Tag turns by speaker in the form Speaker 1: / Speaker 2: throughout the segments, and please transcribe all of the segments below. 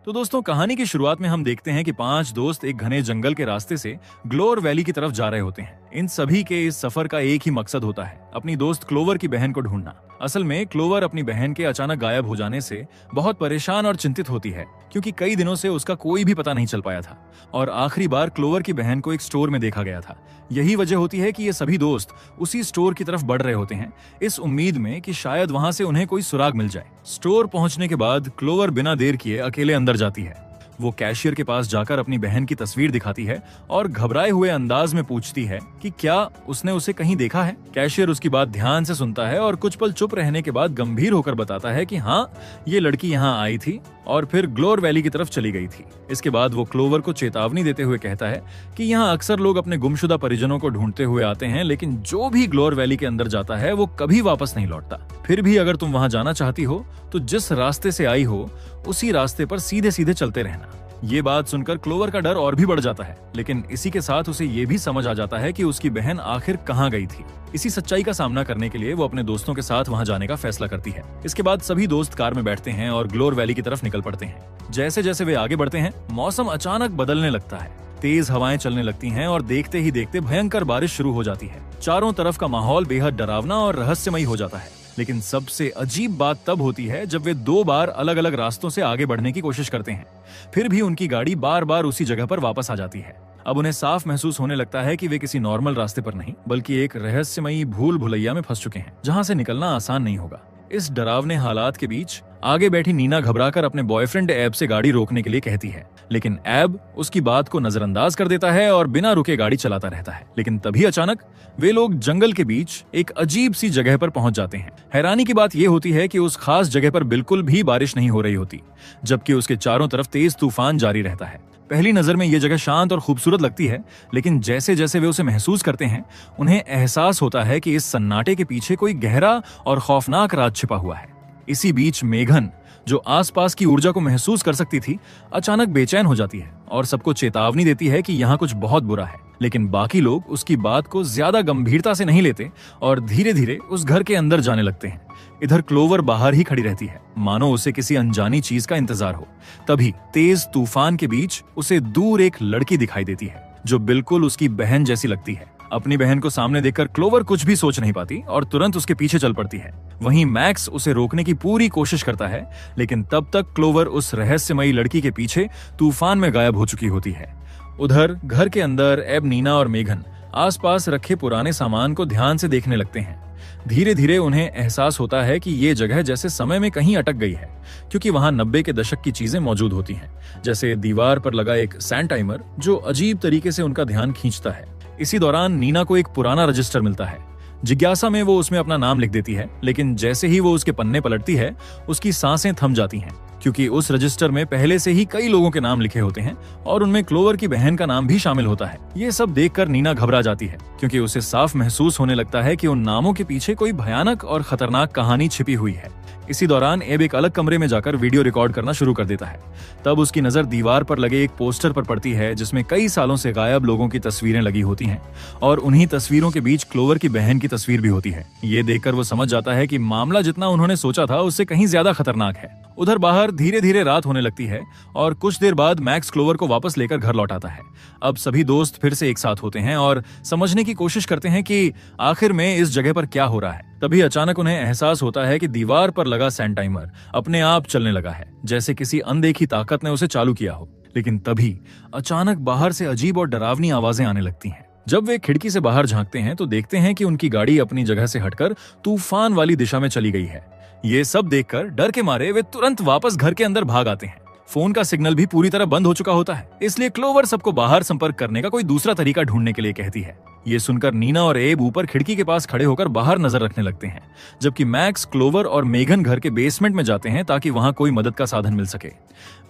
Speaker 1: तो दोस्तों, कहानी की शुरुआत में हम देखते हैं कि 5 दोस्त एक घने जंगल के रास्ते से ग्लोर वैली की तरफ जा रहे होते हैं। इन सभी के इस सफर का एक ही मकसद होता है, अपनी दोस्त क्लोवर की बहन को ढूंढना। असल में क्लोवर अपनी बहन के अचानक गायब हो जाने से बहुत परेशान और चिंतित होती है, क्योंकि कई दिनों से उसका कोई भी पता नहीं चल पाया था और आखिरी बार क्लोवर की बहन को एक स्टोर में देखा गया था। यही वजह होती है कि ये सभी दोस्त उसी स्टोर की तरफ बढ़ रहे होते हैं, इस उम्मीद में कि शायद वहां से उन्हें कोई सुराग मिल जाए। स्टोर पहुंचने के बाद क्लोवर बिना देर किए अकेले अंदर जाती है। वो कैशियर के पास जाकर अपनी बहन की तस्वीर दिखाती है और घबराए हुए अंदाज में पूछती है कि क्या उसने उसे कहीं देखा है। कैशियर उसकी बात ध्यान से सुनता है और कुछ पल चुप रहने के बाद गंभीर होकर बताता है कि हाँ, ये लड़की यहाँ आई थी और फिर ग्लोर वैली की तरफ चली गई थी। इसके बाद वो क्लोवर को चेतावनी देते हुए कहता है कि यहाँ अक्सर लोग अपने गुमशुदा परिजनों को ढूंढते हुए आते हैं, लेकिन जो भी ग्लोर वैली के अंदर जाता है वो कभी वापस नहीं लौटता। फिर भी अगर तुम वहां जाना चाहती हो तो जिस रास्ते से आई हो उसी रास्ते पर सीधे सीधे चलते रहना। ये बात सुनकर क्लोवर का डर और भी बढ़ जाता है, लेकिन इसी के साथ उसे ये भी समझ आ जाता है कि उसकी बहन आखिर कहाँ गई थी। इसी सच्चाई का सामना करने के लिए वो अपने दोस्तों के साथ वहां जाने का फैसला करती है। इसके बाद सभी दोस्त कार में बैठते हैं और ग्लोर वैली की तरफ निकल पड़ते हैं। जैसे जैसे वे आगे बढ़ते हैं, मौसम अचानक बदलने लगता है। तेज हवाएं चलने लगती हैं और देखते ही देखते भयंकर बारिश शुरू हो जाती है। चारों तरफ का माहौल बेहद डरावना और रहस्यमयी हो जाता है। लेकिन सबसे अजीब बात तब होती है जब वे 2 बार अलग अलग रास्तों से आगे बढ़ने की कोशिश करते हैं, फिर भी उनकी गाड़ी बार बार उसी जगह पर वापस आ जाती है। अब उन्हें साफ महसूस होने लगता है कि वे किसी नॉर्मल रास्ते पर नहीं, बल्कि एक रहस्यमयी भूल भुलैया में फंस चुके हैं, जहां से निकलना आसान नहीं होगा। इस डरावने हालात के बीच आगे बैठी नीना घबराकर अपने बॉयफ्रेंड एब से गाड़ी रोकने के लिए कहती है, लेकिन एब उसकी बात को नजरअंदाज कर देता है और बिना रुके गाड़ी चलाता रहता है। लेकिन तभी अचानक वे लोग जंगल के बीच एक अजीब सी जगह पर पहुंच जाते हैं। हैरानी की बात यह होती है कि उस खास जगह पर बिल्कुल भी बारिश नहीं हो रही होती, जबकि उसके चारों तरफ तेज तूफान जारी रहता है। पहली नजर में यह जगह शांत और खूबसूरत लगती है, लेकिन जैसे जैसे वे उसे महसूस करते हैं, उन्हें एहसास होता है कि इस सन्नाटे के पीछे कोई गहरा और खौफनाक राज छिपा हुआ है। इसी बीच मेघन, जो आसपास की ऊर्जा को महसूस कर सकती थी, अचानक बेचैन हो जाती है और सबको चेतावनी देती है कि यहाँ कुछ बहुत बुरा है। लेकिन बाकी लोग उसकी बात को ज्यादा गंभीरता से नहीं लेते और धीरे धीरे उस घर के अंदर जाने लगते हैं। इधर क्लोवर बाहर ही खड़ी रहती है, मानो उसे किसी अनजानी चीज का इंतजार हो। तभी तेज तूफान के बीच उसे दूर एक लड़की दिखाई देती है, जो बिल्कुल उसकी बहन जैसी लगती है। अपनी बहन को सामने देखकर क्लोवर कुछ भी सोच नहीं पाती और तुरंत उसके पीछे चल पड़ती है। वहीं मैक्स उसे रोकने की पूरी कोशिश करता है, लेकिन तब तक क्लोवर उस रहस्यमयी लड़की के पीछे तूफान में गायब हो चुकी होती है। उधर घर के अंदर एब, नीना और मेघन आसपास रखे पुराने सामान को ध्यान से देखने लगते हैं। धीरे धीरे उन्हें एहसास होता है कि ये जगह जैसे समय में कहीं अटक गई है, क्योंकि वहां 90 के दशक की चीजें मौजूद होती हैं, जैसे दीवार पर लगा एक सैंड टाइमर जो अजीब तरीके से उनका ध्यान खींचता है। इसी दौरान नीना को एक पुराना रजिस्टर मिलता है। जिज्ञासा में वो उसमें अपना नाम लिख देती है, लेकिन जैसे ही वो उसके पन्ने पलटती है, उसकी सांसें थम जाती हैं, क्योंकि उस रजिस्टर में पहले से ही कई लोगों के नाम लिखे होते हैं और उनमें क्लोवर की बहन का नाम भी शामिल होता है। ये सब देखकर नीना घबरा जाती है, क्योंकि उसे साफ महसूस होने लगता है कि उन नामों के पीछे कोई भयानक और खतरनाक कहानी छिपी हुई है। इसी दौरान एब एक अलग कमरे में जाकर वीडियो रिकॉर्ड करना शुरू कर देता है। तब उसकी नजर दीवार पर लगे एक पोस्टर पर पड़ती है, जिसमें कई सालों से गायब लोगों की तस्वीरें लगी होती हैं और उन्हीं तस्वीरों के बीच क्लोवर की बहन की तस्वीर भी होती है। ये देखकर वो समझ जाता है कि मामला जितना उन्होंने सोचा था उससे कहीं ज्यादा खतरनाक है। उधर बाहर धीरे धीरे रात होने लगती है और कुछ देर बाद मैक्स क्लोवर को वापस लेकर घर लौट आता है। अब सभी दोस्त फिर से एक साथ होते हैं और समझने की कोशिश करते हैं कि आखिर में इस जगह पर क्या हो रहा है। तभी अचानक उन्हें एहसास होता है कि दीवार पर लगा सैंड टाइमर अपने आप चलने लगा है, जैसे किसी अनदेखी ताकत ने उसे चालू किया हो। लेकिन तभी अचानक बाहर से अजीब और डरावनी आवाजें आने लगती हैं। जब वे खिड़की से बाहर झांकते हैं तो देखते हैं कि उनकी गाड़ी अपनी जगह से हटकर तूफान वाली दिशा में चली गई है। ये सब देखकर डर के मारे वे तुरंत वापस घर के अंदर भाग आते हैं। फोन का सिग्नल भी पूरी तरह बंद हो चुका होता है, इसलिए क्लोवर सबको बाहर संपर्क करने का कोई दूसरा तरीका ढूंढने के लिए कहती है। ये सुनकर नीना और एब ऊपर खिड़की के पास खड़े होकर बाहर नजर रखने लगते हैं, जबकि मैक्स, क्लोवर और मेघन घर के बेसमेंट में जाते हैं ताकि वहां कोई मदद का साधन मिल सके।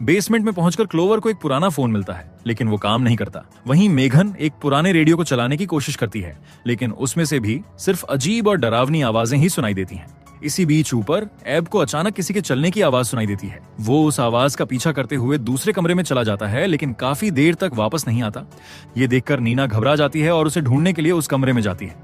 Speaker 1: बेसमेंट में पहुंचकर क्लोवर को एक पुराना फोन मिलता है, लेकिन वो काम नहीं करता। वहीं मेघन एक पुराने रेडियो को चलाने की कोशिश करती है, लेकिन उसमें से भी सिर्फ अजीब और डरावनी आवाजें ही सुनाई देती हैं। इसी बीच ऊपर एब को अचानक किसी के चलने की आवाज सुनाई देती है। वो उस आवाज का पीछा करते हुए दूसरे कमरे में चला जाता है, लेकिन काफी देर तक वापस नहीं आता। ये देखकर नीना घबरा जाती है और उसे ढूंढने के लिए उस कमरे में जाती है।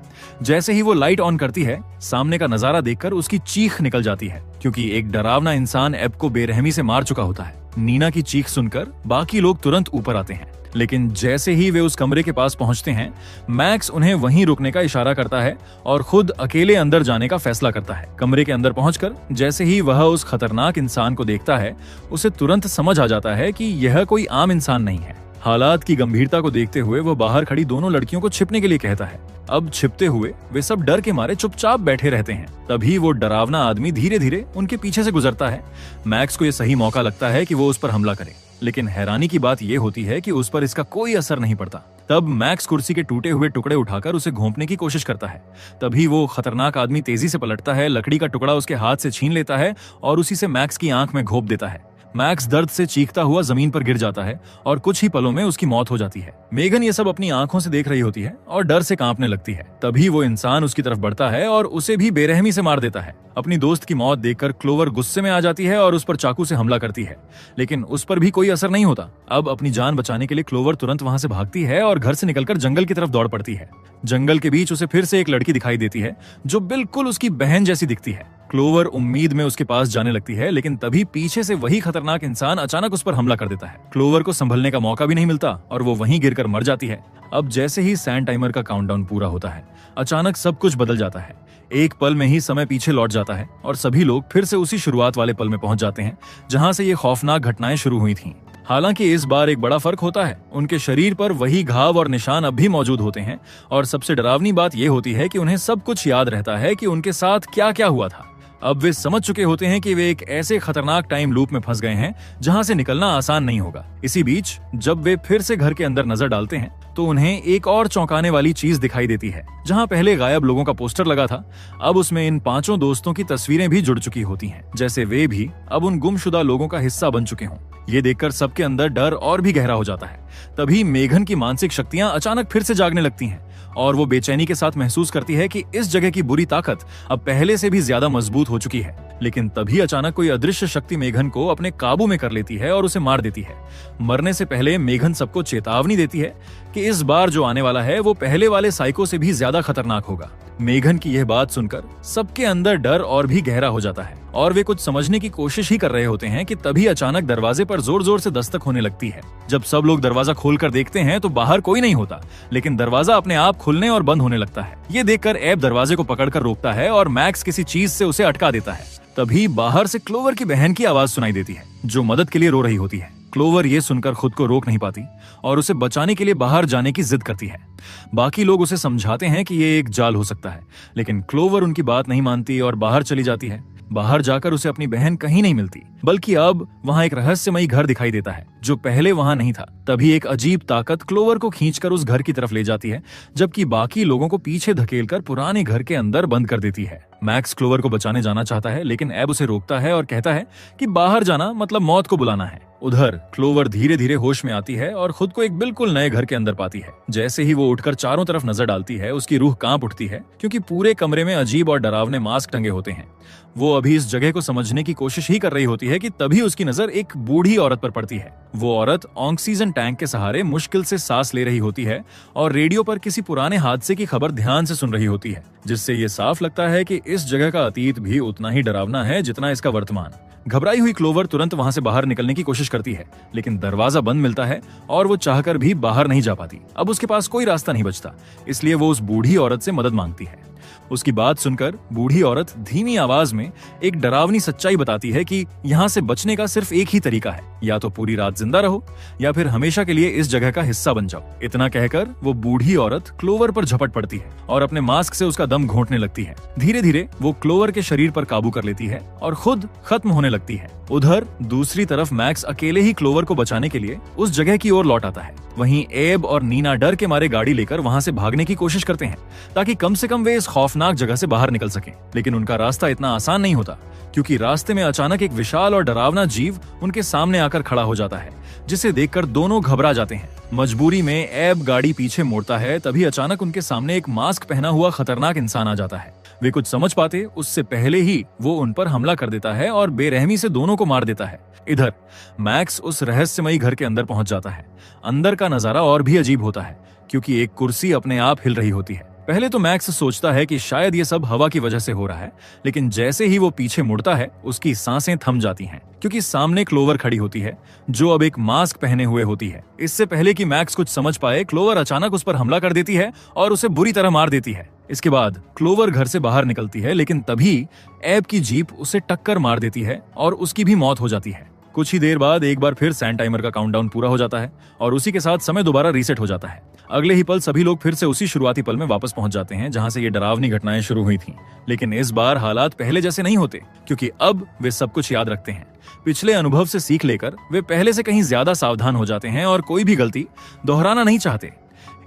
Speaker 1: जैसे ही वो लाइट ऑन करती है, सामने का नजारा देखकर उसकी चीख निकल जाती है। क्योंकि एक डरावना इंसान एब को बेरहमी से मार चुका होता है। नीना की चीख सुनकर बाकी लोग तुरंत ऊपर आते हैं, लेकिन जैसे ही वे उस कमरे के पास पहुंचते हैं, मैक्स उन्हें वहीं रुकने का इशारा करता है और खुद अकेले अंदर जाने का फैसला करता है। कमरे के अंदर पहुंचकर जैसे ही वह उस खतरनाक इंसान को देखता है, उसे तुरंत समझ आ जाता है कि यह कोई आम इंसान नहीं है। हालात की गंभीरता को देखते हुए वह बाहर खड़ी दोनों लड़कियों को छिपने के लिए कहता है। अब छिपते हुए वे सब डर के मारे चुपचाप बैठे रहते हैं। तभी वो डरावना आदमी धीरे धीरे उनके पीछे से गुजरता है। मैक्स को यह सही मौका लगता है कि वो उस पर हमला करे, लेकिन हैरानी की बात यह होती है कि उस पर इसका कोई असर नहीं पड़ता। तब मैक्स कुर्सी के टूटे हुए टुकड़े उठाकर उसे घोंपने की कोशिश करता है। तभी वो खतरनाक आदमी तेजी से पलटता है, लकड़ी का टुकड़ा उसके हाथ से छीन लेता है और उसी से मैक्स की आंख में घोंप देता है। मैक्स दर्द से चीखता हुआ जमीन पर गिर जाता है और कुछ ही पलों में उसकी मौत हो जाती है। मेगन ये सब अपनी आंखों से देख रही होती है और डर से कांपने लगती है। तभी वो इंसान उसकी तरफ बढ़ता है और उसे भी बेरहमी से मार देता है। अपनी दोस्त की मौत देखकर क्लोवर गुस्से में आ जाती है और उस पर चाकू से हमला करती है, लेकिन उस पर भी कोई असर नहीं होता। अब अपनी जान बचाने के लिए क्लोवर तुरंत वहां से भागती है और घर से निकलकर जंगल की तरफ दौड़ पड़ती है। जंगल के बीच उसे फिर से एक लड़की दिखाई देती है जो बिल्कुल उसकी बहन जैसी दिखती है। क्लोवर उम्मीद में उसके पास जाने लगती है, लेकिन तभी पीछे से वही खतरनाक इंसान अचानक उस पर हमला कर देता है। क्लोवर को संभलने का मौका भी नहीं मिलता और वो वहीं गिरकर मर जाती है। अब जैसे ही सैंड टाइमर का काउंटडाउन पूरा होता है, अचानक सब कुछ बदल जाता है। एक पल में ही समय पीछे लौट जाता है और सभी लोग फिर से उसी शुरुआत वाले पल में पहुंच जाते हैं जहां से ये खौफनाक घटनाएं शुरू हुई थीं। हालांकि इस बार एक बड़ा फर्क होता है, उनके शरीर पर वही घाव और निशान अब भी मौजूद होते हैं और सबसे डरावनी बात यह होती है कि उन्हें सब कुछ याद रहता है कि उनके साथ क्या क्या हुआ था। अब वे समझ चुके होते हैं कि वे एक ऐसे खतरनाक टाइम लूप में फंस गए हैं जहां से निकलना आसान नहीं होगा। इसी बीच जब वे फिर से घर के अंदर नजर डालते हैं तो उन्हें एक और चौंकाने वाली चीज दिखाई देती है। जहां पहले गायब लोगों का पोस्टर लगा था, अब उसमें इन 5 दोस्तों की तस्वीरें भी जुड़ चुकी होती हैं, जैसे वे भी अब उन गुमशुदा लोगों का हिस्सा बन चुके हों। ये देखकर सबके अंदर डर और भी गहरा हो जाता है। तभी मेघन की मानसिक शक्तियां अचानक फिर से जागने लगती हैं और वो बेचैनी के साथ महसूस करती है कि इस जगह की बुरी ताकत अब पहले से भी ज्यादा मजबूत हो चुकी है। लेकिन तभी अचानक कोई अदृश्य शक्ति मेघन को अपने काबू में कर लेती है और उसे मार देती है। मरने से पहले मेघन सबको चेतावनी देती है कि इस बार जो आने वाला है वो पहले वाले साइको से भी ज्यादा खतरनाक होगा। मेघन की यह बात सुनकर सबके अंदर डर और भी गहरा हो जाता है और वे कुछ समझने की कोशिश ही कर रहे होते हैं कि तभी अचानक दरवाजे पर जोर जोर से दस्तक होने लगती है। जब सब लोग दरवाजा खोलकर देखते हैं तो बाहर कोई नहीं होता, लेकिन दरवाजा अपने आप खुलने और बंद होने लगता है। ये देखकर एब दरवाजे को पकड़कर रोकता है और मैक्स किसी चीज से उसे अटका देता है। तभी बाहर से क्लोवर की बहन की आवाज सुनाई देती है जो मदद के लिए रो रही होती है। क्लोवर ये सुनकर खुद को रोक नहीं पाती और उसे बचाने के लिए बाहर जाने की जिद करती है। बाकी लोग उसे समझाते हैं कि ये एक जाल हो सकता है, लेकिन क्लोवर उनकी बात नहीं मानती और बाहर चली जाती है। बाहर जाकर उसे अपनी बहन कहीं नहीं मिलती, बल्कि अब वहाँ एक रहस्यमयी घर दिखाई देता है जो पहले वहाँ नहीं था। तभी एक अजीब ताकत क्लोवर को खींचकर उस घर की तरफ ले जाती है, जबकि बाकी लोगों को पीछे धकेलकर पुराने घर के अंदर बंद कर देती है। मैक्स क्लोवर को बचाने जाना चाहता है, लेकिन एब उसे रोकता है और कहता है कि बाहर जाना मतलब मौत को बुलाना है। उधर क्लोवर धीरे धीरे होश में आती है और खुद को एक बिल्कुल नए घर के अंदर पाती है। जैसे ही वो उठकर चारों तरफ नजर डालती है, उसकी रूह कांप उठती है, क्योंकि पूरे कमरे में अजीब और डरावने मास्क टंगे होते हैं। वो अभी इस जगह को समझने की कोशिश ही कर रही होती है कि तभी उसकी नजर एक बूढ़ी औरत पर पड़ती है। वो औरत ऑक्सीजन टैंक के सहारे मुश्किल से सांस ले रही होती है और रेडियो पर किसी पुराने हादसे की खबर ध्यान से सुन रही होती है, जिससे ये साफ लगता है कि इस जगह का अतीत भी उतना ही डरावना है जितना इसका वर्तमान। घबराई हुई क्लोवर तुरंत वहां से बाहर निकलने की कोशिश करती है, लेकिन दरवाजा बंद मिलता है और वो चाहकर भी बाहर नहीं जा पाती। अब उसके पास कोई रास्ता नहीं बचता, इसलिए वो उस बूढ़ी औरत से मदद मांगती है। उसकी बात सुनकर बूढ़ी औरत धीमी आवाज में एक डरावनी सच्चाई बताती है कि यहाँ से बचने का सिर्फ एक ही तरीका है, या तो पूरी रात जिंदा रहो या फिर हमेशा के लिए इस जगह का हिस्सा बन जाओ। इतना कहकर वो बूढ़ी औरत क्लोवर पर झपट पड़ती है और अपने मास्क से उसका दम घोंटने लगती है। धीरे धीरे वो क्लोवर के शरीर पर काबू कर लेती है और खुद खत्म होने लगती है। उधर दूसरी तरफ मैक्स अकेले ही क्लोवर को बचाने के लिए उस जगह की ओर लौट आता है। वहीं एब और नीना डर के मारे गाड़ी लेकर वहां से भागने की कोशिश करते हैं, ताकि कम से कम वे इस खौफनाक जगह से बाहर निकल सकें। लेकिन उनका रास्ता इतना आसान नहीं होता, क्योंकि रास्ते में अचानक एक विशाल और डरावना जीव उनके सामने आकर खड़ा हो जाता है, जिसे देखकर दोनों घबरा जाते हैं। मजबूरी में एब गाड़ी पीछे मोड़ता है, तभी अचानक उनके सामने एक मास्क पहना हुआ खतरनाक इंसान आ जाता है। वे कुछ समझ पाते उससे पहले ही वो उन पर हमला कर देता है और बेरहमी से दोनों को मार देता है। इधर मैक्स उस रहस्यमयी घर के अंदर पहुंच जाता है। अंदर का नजारा और भी अजीब होता है, क्योंकि एक कुर्सी अपने आप हिल रही होती है। पहले तो मैक्स सोचता है कि शायद ये सब हवा की वजह से हो रहा है, लेकिन जैसे ही वो पीछे मुड़ता है उसकी सांसें थम जाती हैं, क्योंकि सामने क्लोवर खड़ी होती है जो अब एक मास्क पहने हुए होती है। इससे पहले कि मैक्स कुछ समझ पाए, क्लोवर अचानक उस पर हमला कर देती है और उसे बुरी तरह मार देती है। इसके बाद क्लोवर घर से बाहर निकलती है, लेकिन तभी एब की जीप उसे टक्कर मार देती है और उसकी भी मौत हो जाती है। कुछ ही देर बाद एक बार फिर सैंड टाइमर का काउंटडाउन पूरा हो जाता है और उसी के साथ समय दोबारा रीसेट हो जाता है। अगले ही पल सभी लोग फिर से उसी शुरुआती पल में वापस पहुंच जाते हैं जहां से ये डरावनी घटनाएं शुरू हुई थीं। लेकिन इस बार हालात पहले जैसे नहीं होते, क्योंकि अब वे सब कुछ याद रखते हैं। पिछले अनुभव से सीख लेकर वे पहले से कहीं ज्यादा सावधान हो जाते हैं और कोई भी गलती दोहराना नहीं चाहते।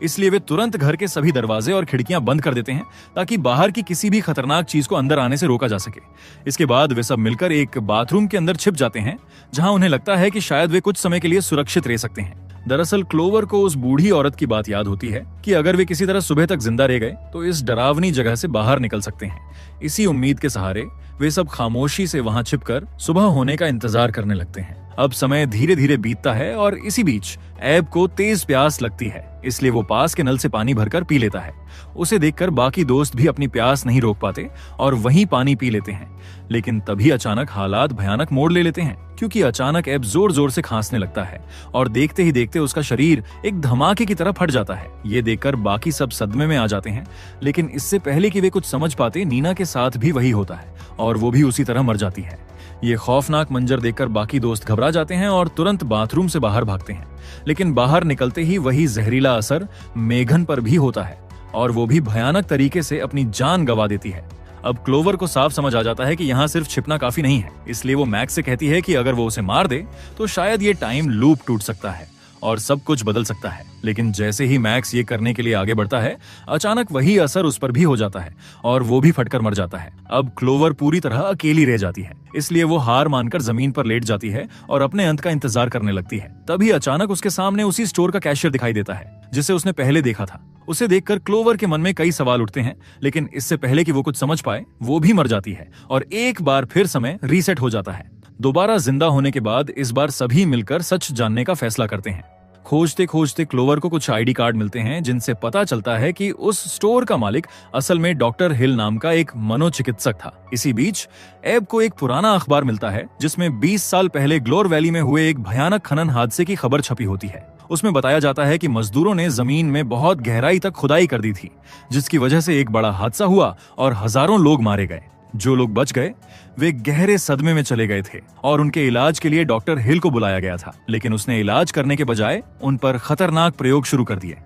Speaker 1: इसलिए वे तुरंत घर के सभी दरवाजे और खिड़कियां बंद कर देते हैं ताकि बाहर की किसी भी खतरनाक चीज को अंदर आने से रोका जा सके। इसके बाद वे सब मिलकर एक बाथरूम के अंदर छिप जाते हैं जहां उन्हें लगता है कि शायद वे कुछ समय के लिए सुरक्षित रह सकते हैं। दरअसल क्लोवर को उस बूढ़ी औरत की बात याद होती है कि अगर वे किसी तरह सुबह तक जिंदा रह गए तो इस डरावनी जगह से बाहर निकल सकते हैं। इसी उम्मीद के सहारे वे सब खामोशी से वहां छिपकर सुबह होने का इंतजार करने लगते हैं। अब समय धीरे धीरे बीतता है और इसी बीच एब को तेज प्यास लगती है, इसलिए वो पास के नल से पानी भरकर पी लेता है। उसे देखकर बाकी दोस्त भी अपनी प्यास नहीं रोक पाते और वहीं पानी पी लेते हैं। लेकिन तभी अचानक हालात भयानक मोड़ ले लेते हैं, क्योंकि अचानक एब जोर जोर से खांसने लगता है और देखते ही देखते उसका शरीर एक धमाके की तरह फट जाता है। ये देखकर बाकी सब सदमे में आ जाते हैं, लेकिन इससे पहले कि वे कुछ समझ पाते, नीना के साथ भी वही होता है और वो भी उसी तरह मर जाती है। ये खौफनाक मंजर देखकर बाकी दोस्त घबरा जाते हैं और तुरंत बाथरूम से बाहर भागते हैं। लेकिन बाहर निकलते ही वही जहरीला असर मेघन पर भी होता है और वो भी भयानक तरीके से अपनी जान गंवा देती है। अब क्लोवर को साफ समझ आ जाता है कि यहाँ सिर्फ छिपना काफी नहीं है, इसलिए वो मैक्स से कहती है कि अगर वो उसे मार दे तो शायद ये टाइम लूप टूट सकता है और सब कुछ बदल सकता है। लेकिन जैसे ही मैक्स ये करने के लिए आगे बढ़ता है, अचानक वही असर उस पर भी हो जाता है और वो भी फटकर मर जाता है। अब क्लोवर पूरी तरह अकेली रह जाती है, इसलिए वो हार मानकर जमीन पर लेट जाती है और अपने अंत का इंतजार करने लगती है। तभी अचानक उसके सामने उसी स्टोर का कैशियर दिखाई देता है जिसे उसने पहले देखा था। उसे देखकर क्लोवर के मन में कई सवाल उठते हैं, लेकिन इससे पहले कि वो कुछ समझ पाए, वो भी मर जाती है और एक बार फिर समय रीसेट हो जाता है। दोबारा जिंदा होने के बाद इस बार सभी मिलकर सच जानने का फैसला करते हैं। खोजते खोजते क्लोवर को कुछ आईडी कार्ड मिलते हैं जिनसे पता चलता है कि उस स्टोर का मालिक असल में डॉक्टर हिल नाम का एक मनोचिकित्सक था। इसी बीच एब को एक पुराना अखबार मिलता है जिसमें 20 साल पहले ग्लोर वैली में हुए एक भयानक खनन हादसे की खबर छपी होती है। उसमें बताया जाता है कि मजदूरों ने जमीन में बहुत गहराई तक खुदाई कर दी थी, जिसकी वजह से एक बड़ा हादसा हुआ और हजारों लोग मारे गए। जो लोग बच गए वे गहरे सदमे में चले गए थे और उनके इलाज के लिए डॉक्टर हिल को बुलाया गया था, लेकिन उसने इलाज करने के बजाय उन पर खतरनाक प्रयोग शुरू कर दिए।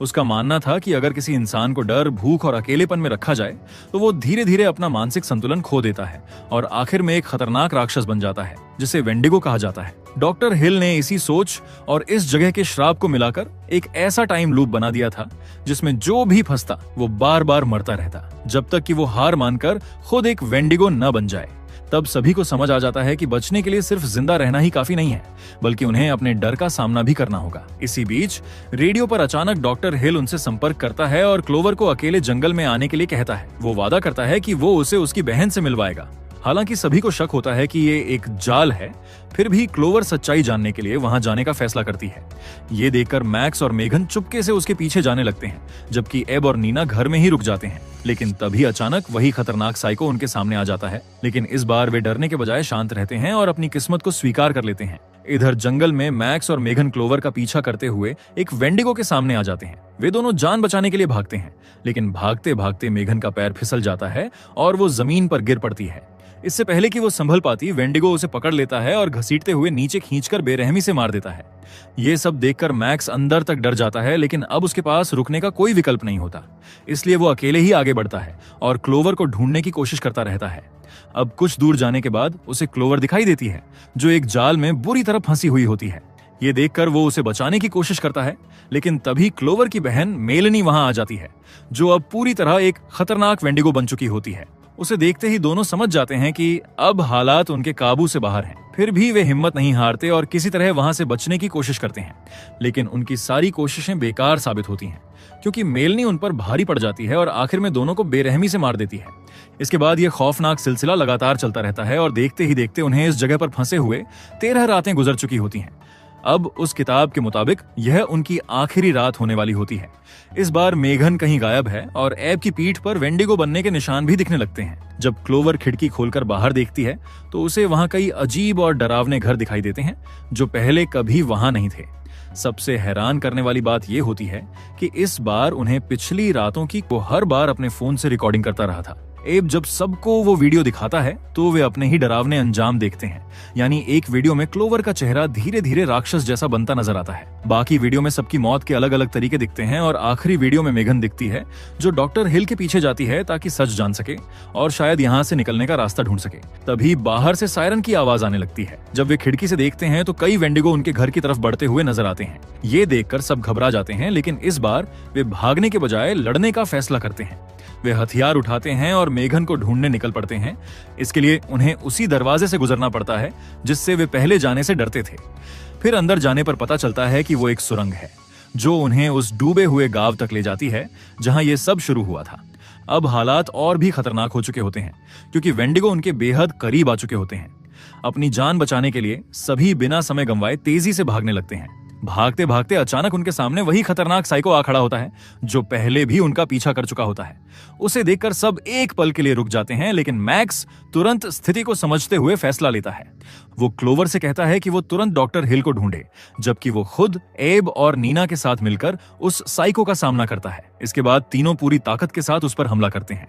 Speaker 1: उसका मानना था कि अगर किसी इंसान को डर, भूख और अकेलेपन में रखा जाए तो वो धीरे धीरे अपना मानसिक संतुलन खो देता है और आखिर में एक खतरनाक राक्षस बन जाता है जिसे वेंडिगो कहा जाता है। डॉक्टर हिल ने इसी सोच और इस जगह के श्राप को मिलाकर एक ऐसा टाइम लूप बना दिया था जिसमें जो भी फंसता वो बार बार मरता रहता, जब तक कि वो हार मानकर खुद एक वेंडिगो न बन जाए। तब सभी को समझ आ जाता है कि बचने के लिए सिर्फ जिंदा रहना ही काफी नहीं है, बल्कि उन्हें अपने डर का सामना भी करना होगा। इसी बीच रेडियो पर अचानक डॉक्टर हिल उनसे संपर्क करता है और क्लोवर को अकेले जंगल में आने के लिए कहता है। वो वादा करता है कि वो उसे उसकी बहन से मिलवाएगा। हालांकि सभी को शक होता है कि ये एक जाल है, फिर भी क्लोवर सच्चाई जानने के लिए वहां जाने का फैसला करती है। ये देखकर मैक्स और मेघन चुपके से उसके पीछे जाने लगते हैं, जबकि एब और नीना घर में ही रुक जाते हैं। लेकिन तभी अचानक वही खतरनाक साइको उनके सामने आ जाता है, लेकिन इस बार वे डरने के बजाय शांत रहते हैं और अपनी किस्मत को स्वीकार कर लेते हैं। इधर जंगल में मैक्स और मेघन क्लोवर का पीछा करते हुए एक वेंडिगो के सामने आ जाते हैं। वे दोनों जान बचाने के लिए भागते हैं, लेकिन भागते भागते मेघन का पैर फिसल जाता है और वो जमीन पर गिर पड़ती है। इससे पहले कि वो संभल पाती, वेंडिगो उसे पकड़ लेता है और घसीटते हुए नीचे खींचकर बेरहमी से मार देता है। ये सब देखकर मैक्स अंदर तक डर जाता है, लेकिन अब उसके पास रुकने का कोई विकल्प नहीं होता, इसलिए वो अकेले ही आगे बढ़ता है और क्लोवर को ढूंढने की कोशिश करता रहता है। अब कुछ दूर जाने के बाद उसे क्लोवर दिखाई देती है, जो एक जाल में बुरी तरह फंसी हुई होती है। ये देखकर वो उसे बचाने की कोशिश करता है, लेकिन तभी क्लोवर की बहन मेलनी वहां आ जाती है, जो अब पूरी तरह एक खतरनाक वेंडिगो बन चुकी होती है। उसे देखते ही दोनों समझ जाते हैं कि अब हालात उनके काबू से बाहर हैं। फिर भी वे हिम्मत नहीं हारते और किसी तरह वहां से बचने की कोशिश करते हैं, लेकिन उनकी सारी कोशिशें बेकार साबित होती हैं, क्योंकि मेलनी उन पर भारी पड़ जाती है और आखिर में दोनों को बेरहमी से मार देती है। इसके बाद यह खौफनाक सिलसिला लगातार चलता रहता है और देखते ही देखते उन्हें इस जगह पर फंसे हुए 13 रातें गुजर चुकी होती हैं। अब उस किताब के मुताबिक यह उनकी आखिरी रात होने वाली होती है। इस बार मेघन कहीं गायब है और एब की पीठ पर वेंडिगो बनने के निशान भी दिखने लगते हैं। जब क्लोवर खिड़की खोलकर बाहर देखती है तो उसे वहां कई अजीब और डरावने घर दिखाई देते हैं जो पहले कभी वहां नहीं थे। सबसे हैरान करने वाली बात यह होती है कि इस बार उन्हें पिछली रातों की वो हर बार अपने फोन से रिकॉर्डिंग करता रहा था। एब जब सबको वो वीडियो दिखाता है तो वे अपने ही डरावने अंजाम देखते हैं। यानी एक वीडियो में क्लोवर का चेहरा धीरे धीरे राक्षस जैसा बनता नजर आता है। बाकी वीडियो में सबकी मौत के अलग अलग तरीके दिखते हैं और आखिरी वीडियो में मेघन दिखती है जो डॉक्टर हिल के पीछे जाती है ताकि सच जान सके और शायद यहाँ से निकलने का रास्ता ढूंढ सके। तभी बाहर से सायरन की आवाज आने लगती है। जब वे खिड़की से देखते हैं तो कई वेंडिगो उनके घर की तरफ बढ़ते हुए नजर आते हैं। ये देखकर सब घबरा जाते हैं, लेकिन इस बार वे भागने के बजाय लड़ने का फैसला करते हैं। वे हथियार उठाते हैं और मेघन को ढूंढने निकल पड़ते हैं। इसके लिए उन्हें उसी दरवाजे से गुजरना पड़ता है जिससे वे पहले जाने से डरते थे। फिर अंदर जाने पर पता चलता है कि वो एक सुरंग है जो उन्हें उस डूबे हुए गांव तक ले जाती है जहां ये सब शुरू हुआ था। अब हालात और भी खतरनाक हो चुके होते हैं क्योंकि वेंडिगो उनके बेहद करीब आ चुके होते हैं। अपनी जान बचाने के लिए सभी बिना समय गंवाए तेजी से भागने लगते हैं। भागते भागते अचानक उनके सामने वही खतरनाक साइको आ खड़ा होता है जो पहले भी उनका पीछा कर चुका होता है। उसे देखकर सब एक पल के लिए रुक जाते हैं, लेकिन मैक्स तुरंत स्थिति को समझते हुए फैसला लेता है। वो क्लोवर से कहता है कि वो तुरंत डॉक्टर हिल को ढूंढे, जबकि वो खुद एब और नीना के साथ मिलकर उस साइको का सामना करता है। इसके बाद तीनों पूरी ताकत के साथ उस पर हमला करते हैं।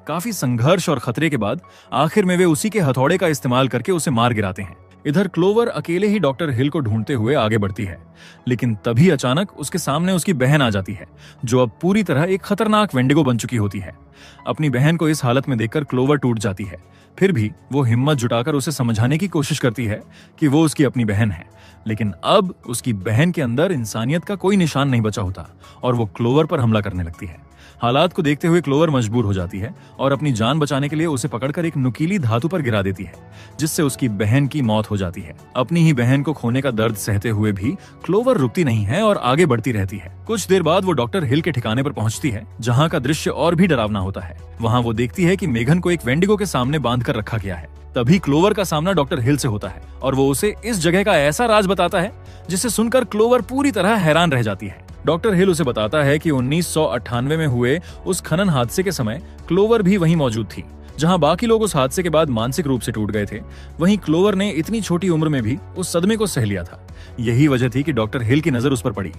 Speaker 1: काफी संघर्ष और खतरे के बाद आखिर में वे उसी के हथौड़े का इस्तेमाल करके उसे मार गिराते हैं। इधर क्लोवर अकेले ही डॉक्टर हिल को ढूंढते हुए आगे बढ़ती है, लेकिन तभी अचानक उसके सामने उसकी बहन आ जाती है जो अब पूरी तरह एक खतरनाक वेंडिगो बन चुकी होती है। अपनी बहन को इस हालत में देखकर क्लोवर टूट जाती है। फिर भी वो हिम्मत जुटाकर उसे समझाने की कोशिश करती है कि वो उसकी अपनी बहन है, लेकिन अब उसकी बहन के अंदर इंसानियत का कोई निशान नहीं बचा होता और वो क्लोवर पर हमला करने लगती है। हालात को देखते हुए क्लोवर मजबूर हो जाती है और अपनी जान बचाने के लिए उसे पकड़कर एक नुकीली धातु पर गिरा देती है, जिससे उसकी बहन की मौत हो जाती है। अपनी ही बहन को खोने का दर्द सहते हुए भी क्लोवर रुकती नहीं है और आगे बढ़ती रहती है। कुछ देर बाद वो डॉक्टर हिल के ठिकाने पर पहुंचती है, जहां का दृश्य और भी डरावना होता है। वहां वो देखती है कि मेघन को एक वेंडिगो के सामने बांध कर रखा गया है। तभी क्लोवर का सामना डॉक्टर हिल से होता है और वो उसे इस जगह का ऐसा राज बताता है जिसे सुनकर क्लोवर पूरी तरह हैरान रह जाती है। डॉक्टर हिल उसे बताता है कि 1998 में हुए उस खनन हादसे के समय क्लोवर भी वहीं मौजूद थी। जहां बाकी लोग उस हादसे के बाद मानसिक रूप से टूट गए थे, वहीं क्लोवर ने इतनी छोटी उम्र में भी उस सदमे को सह लिया था। यही वजह थी कि डॉक्टर हिल की नजर उस पर पड़ी।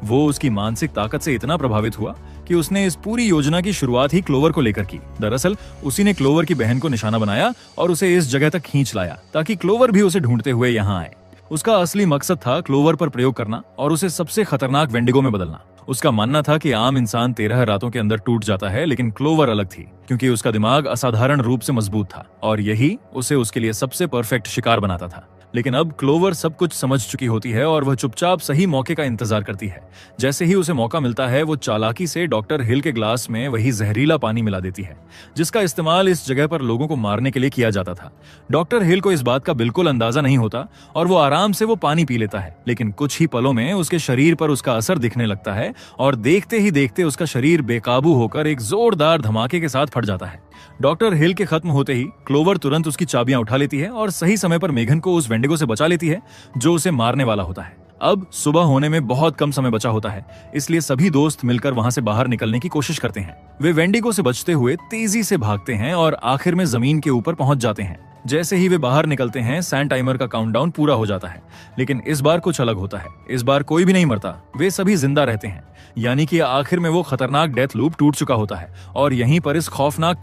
Speaker 1: वो उसकी मानसिक ताकत से इतना प्रभावित हुआ कि उसने इस पूरी योजना की शुरुआत ही क्लोवर को लेकर की। दरअसल उसी ने क्लोवर की बहन को निशाना बनाया और उसे इस जगह तक खींच लाया ताकि क्लोवर भी उसे ढूंढते हुए यहाँ आए। उसका असली मकसद था क्लोवर पर प्रयोग करना और उसे सबसे खतरनाक वेंडिगो में बदलना। उसका मानना था कि आम इंसान 13 रातों के अंदर टूट जाता है, लेकिन क्लोवर अलग थी क्योंकि उसका दिमाग असाधारण रूप से मजबूत था और यही उसे उसके लिए सबसे परफेक्ट शिकार बनाता था। लेकिन अब क्लोवर सब कुछ समझ चुकी होती है और वह चुपचाप सही मौके का इंतजार करती है। जैसे ही उसे मौका मिलता है वो चालाकी से डॉक्टर हिल के ग्लास में वही जहरीला पानी मिला देती है जिसका इस्तेमाल इस जगह पर लोगों को मारने के लिए किया जाता था। डॉक्टर हिल को इस बात का बिल्कुल अंदाजा नहीं होता और वो आराम से वो पानी पी लेता है, लेकिन कुछ ही पलों में उसके शरीर पर उसका असर दिखने लगता है और देखते ही देखते उसका शरीर बेकाबू होकर एक जोरदार धमाके के साथ फट जाता है। डॉक्टर हिल के खत्म होते ही क्लोवर तुरंत उसकी चाबियां उठा लेती है और सही समय पर मेघन को उस वेंडिगो से बचा लेती है जो उसे मारने वाला होता है। अब सुबह होने में बहुत कम समय बचा होता है, इसलिए सभी दोस्त मिलकर वहां से बाहर निकलने की कोशिश करते हैं। वे वेंडिगो से बचते हुए तेजी से भागते हैं और आखिर में जमीन के ऊपर पहुंच जाते हैं। जैसे ही वे बाहर निकलते हैं सैंड टाइमर का काउंटडाउन पूरा हो जाता है, लेकिन इस बार कुछ अलग होता है। इस बार कोई भी नहीं मरता, वे सभी जिंदा रहते हैं। यानी कि आखिर में वो खतरनाक डेथ लूप टूट चुका होता है और यहीं पर इस खौफनाक